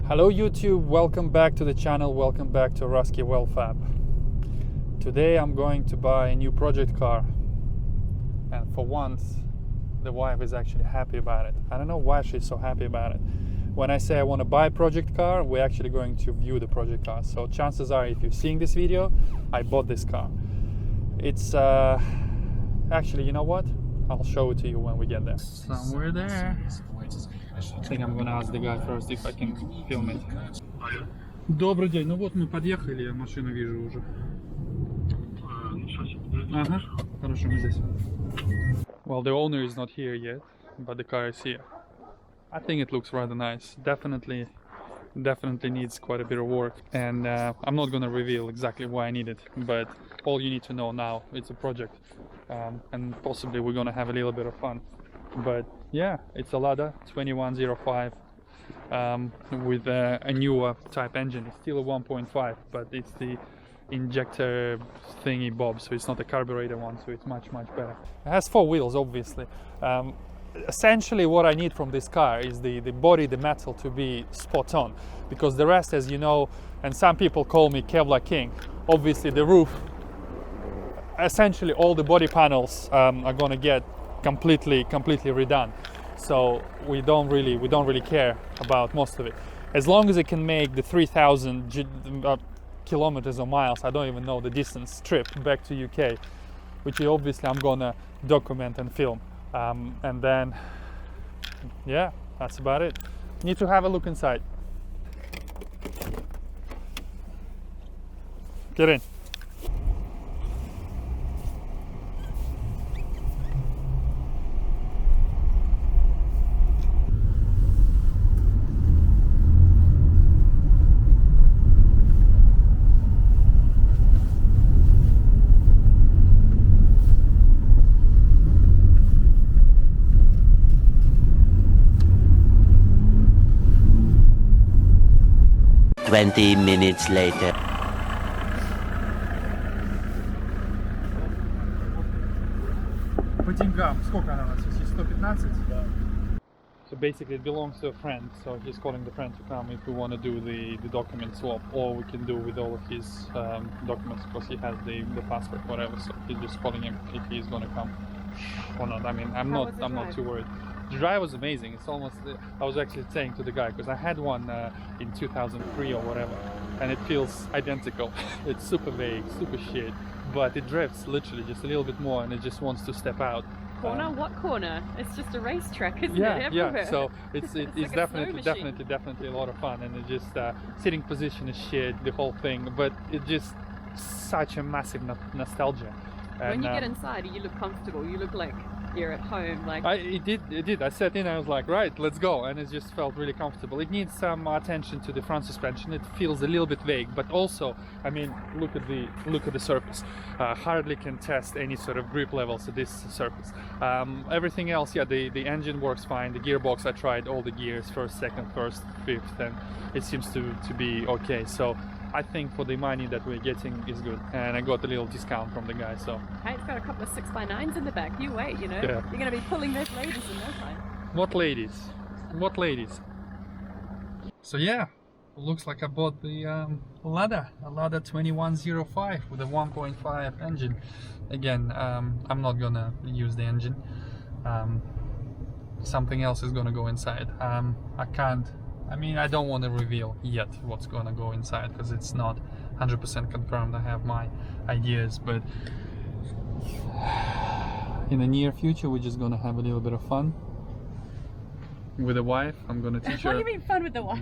Hello YouTube, welcome back to the channel, welcome back to RuskiWeldFab. Today I'm going to buy a new project car, and for once the wife is actually happy about it. I don't know why she's so happy about it. When I say I want to buy a project car, we're actually going to view the project car. So chances are, if you're seeing this video, I bought this car. It's actually, you know what? I'll show it to you when we get there. Somewhere there. I think I'm gonna ask the guy first if I can film it. Добрый день, ну вот мы подъехали, я машину вижу уже. Ага, хорошо, мы здесь. Well, the owner is not here yet, but the car is here. I think it looks rather nice. Definitely needs quite a bit of work, and I'm not gonna reveal exactly why I need it, but all you need to know now, it's a project, and possibly we're gonna have a little bit of fun. But yeah, it's a Lada 2105 with a newer type engine. It's still a 1.5, but it's the injector thingy bob, so it's not the carburetor one, so it's much better. It has 4 wheels, obviously. Essentially what I need from this car is the body, the metal, to be spot on, because the rest, as you know, and some people call me Kevlar King, obviously the roof, essentially all the body panels are gonna get completely redone, so we don't really care about most of it, as long as it can make the 3,000 kilometers or miles, I don't even know the distance, trip back to UK, which obviously I'm gonna document and film, and then yeah, that's about it. Need to have a look inside. Get in. Twenty minutes later. По деньгам, сколько она у нас? 115? Да. So basically it belongs to a friend, so he's calling the friend to come if we want to do the document swap, or we can do with all of his documents, because he has the passport, whatever, so he's just calling him if he's going to come or not. I mean, I'm not too worried. The drive was amazing. It's almost, I was actually saying to the guy, because I had one in 2003 or whatever, and it feels identical. It's super vague, super shit, but it drifts literally just a little bit more, and it just wants to step out. Corner? What corner? It's just a racetrack, isn't it? Yeah. Everywhere. So it's like definitely a lot of fun, and it just sitting position is shit, the whole thing, but it just such a massive nostalgia. When you get inside, you look comfortable. You look like you're at home. Like it did. I sat in, I was like, right, let's go, and it just felt really comfortable. It needs some attention to the front suspension. It feels a little bit vague, but also, I mean, look at the surface. Hardly can test any sort of grip levels at this surface. Everything else, yeah, the engine works fine. The gearbox, I tried all the gears, first, second, first, fifth, and it seems to be okay. So I think for the money that we're getting is good, and I got a little discount from the guy. So hey, it's got a couple of 6x9s in the back. You wait, you know. Yeah. You're going to be pulling those ladies in no time. What ladies? What ladies? So yeah, looks like I bought the Lada 2105 with a 1.5 engine. Again, I'm not gonna use the engine. Something else is gonna go inside. I don't want to reveal yet what's gonna go inside, because it's not 100% confirmed. I have my ideas, but in the near future we're just gonna have a little bit of fun with the wife. I'm gonna teach her. What do you mean fun with the wife?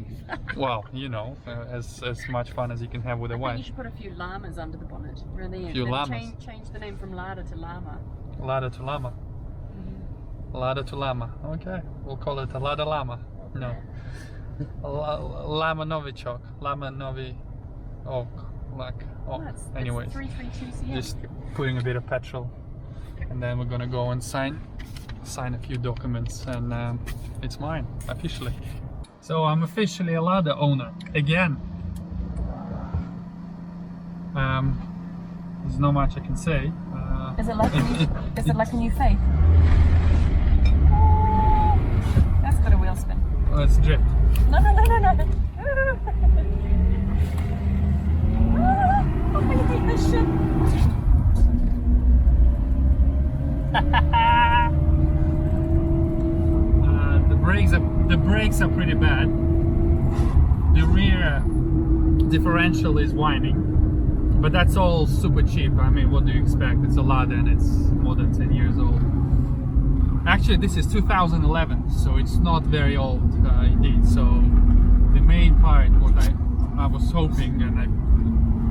Well, you know, as much fun as you can have with a wife. You should put a few llamas under the bonnet. Really, few llamas. Change the name from Lada to Llama. Lada to Llama. Lada to Llama. Okay, we'll call it a Lada Llama. No. Lama Novichok. Lama Novi. Oh, like. Oh, anyways. 332 CM. Just putting a bit of petrol, and then we're gonna go and sign a few documents, and it's mine officially. So I'm officially a Lada owner again. There's not much I can say. Is it like a new faith? brakes are pretty bad. The rear differential is whining, but that's all super cheap. I mean, what do you expect? It's a Lada and it's more than 10 years old. Actually, this is 2011, so it's not very old indeed. So the main part, what I was hoping, and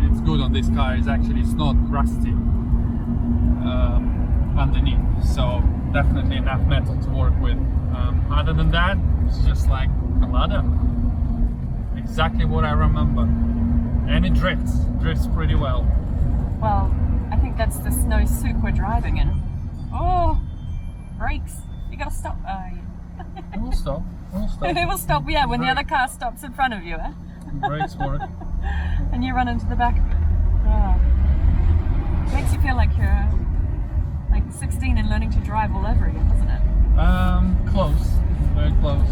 it's good on this car, is actually it's not rusty underneath. So definitely enough metal to work with. Other than that, it's just like a Lada. Exactly what I remember. And it drifts pretty well. Well, I think that's the snow soup we're driving in. Oh, brakes. You gotta stop. Oh, yeah. It will stop. It will stop, yeah, when the other car stops in front of you, eh? Brakes work. And you run into the back of it. Oh. Makes you feel like you're like 16 and learning to drive all over again, doesn't it? Close. Very close.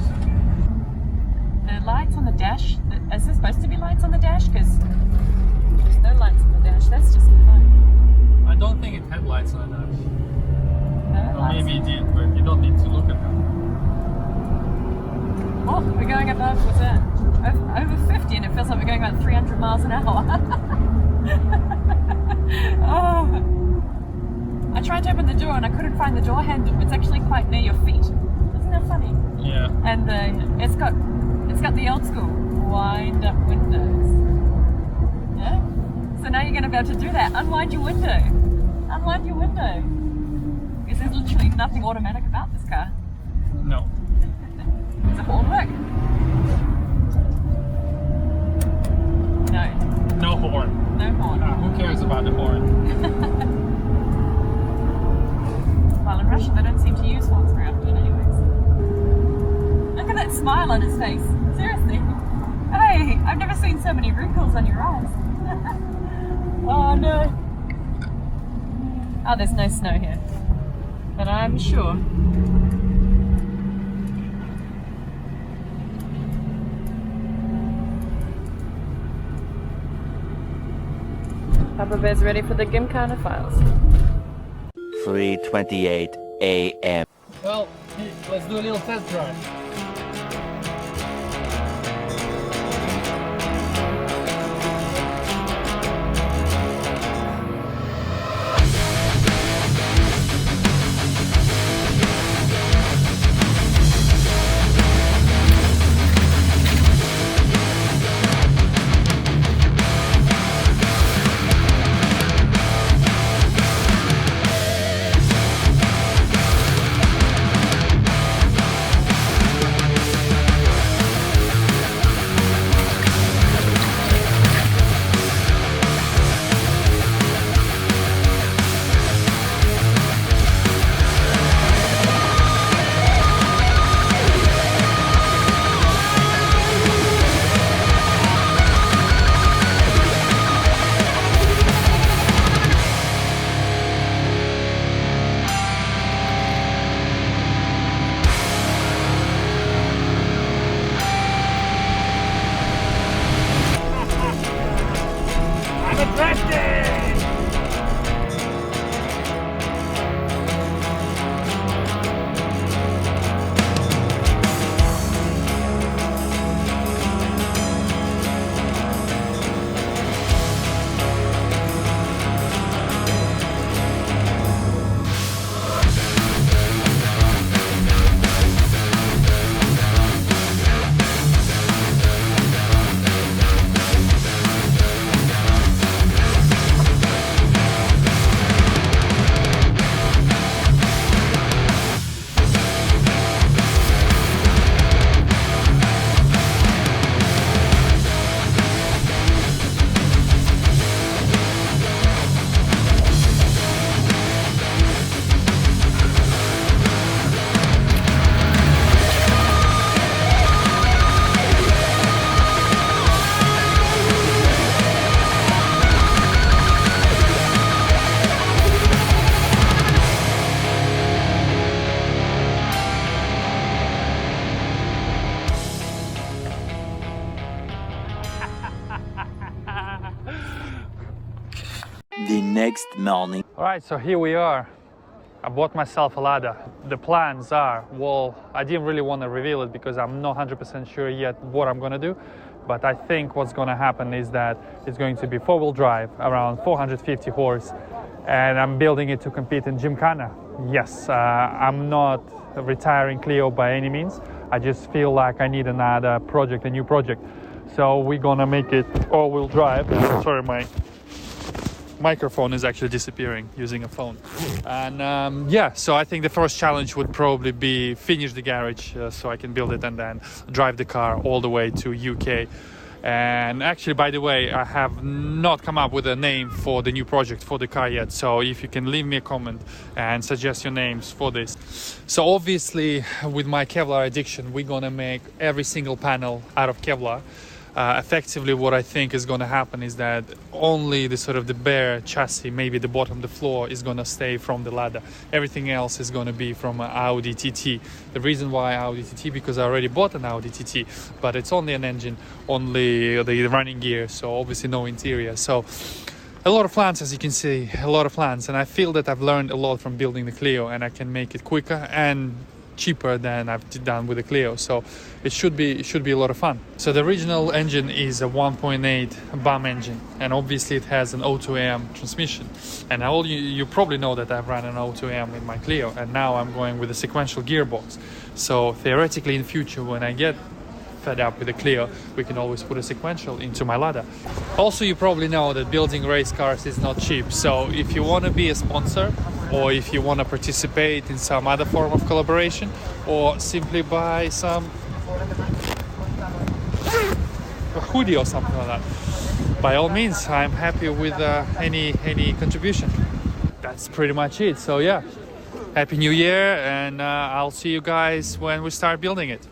The lights on the dash, is there supposed to be lights on the dash? Because there's no lights on the dash, that's just fun. I don't think it had lights on the dash. No Or lights. maybe it did, but you don't need to look at them. Oh, we're going above, what's that? Over 50 and it feels like we're going about 300 miles an hour. Oh. I tried to open the door and I couldn't find the door handle. It's actually quite near your feet. Isn't that funny? Yeah. And it's got the old school wind up windows. Yeah? So now you're going to be able to do that. Unwind your window. Unwind your window. Because there's literally nothing automatic about this car. No. Does the horn work? No. No horn. No horn. Who cares about the horn? Well, in Russia they don't seem to use horns very often anyways. Look at that smile on his face. Seriously. Hey, I've never seen so many wrinkles on your eyes. Oh no. Oh, there's no snow here. But I'm sure. Papa Bear's ready for the Gymkhana files. 3:28 a.m. Well, let's do a little test drive. The next morning. Alright, so here we are. I bought myself a Lada. The plans are, well, I didn't really want to reveal it because I'm not 100% sure yet what I'm going to do. But I think what's going to happen is that it's going to be 4-wheel drive, around 450 horse. And I'm building it to compete in Gymkhana. Yes, I'm not retiring Clio by any means. I just feel like I need another project, a new project. So we're going to make it all-wheel drive. Sorry, my microphone is actually disappearing using a phone. And yeah, so I think the first challenge would probably be finish the garage so I can build it and then drive the car all the way to UK. And actually, by the way, I have not come up with a name for the new project for the car yet, so if you can leave me a comment and suggest your names for this. So obviously with my Kevlar addiction, we're gonna make every single panel out of Kevlar. Effectively what I think is going to happen is that only the sort of the bare chassis, maybe the bottom, the floor, is going to stay from the Lada. Everything else is going to be from Audi TT. The reason why Audi TT, because I already bought an Audi TT, but it's only an engine, only the running gear, so obviously no interior. So a lot of plans, as you can see, a lot of plans, and I feel that I've learned a lot from building the Clio, and I can make it quicker and cheaper than I've done with the Clio, so it should be a lot of fun. So the original engine is a 1.8 BAM engine, and obviously it has an O2M transmission. And you probably know that I've run an O2M in my Clio, and now I'm going with a sequential gearbox. So theoretically in future, when I get fed up with the Clio, we can always put a sequential into my Lada. Also, you probably know that building race cars is not cheap, so if you want to be a sponsor, or if you want to participate in some other form of collaboration, or simply buy a hoodie or something like that, by all means, I'm happy with any contribution. That's pretty much it. So yeah, Happy New Year, and I'll see you guys when we start building it.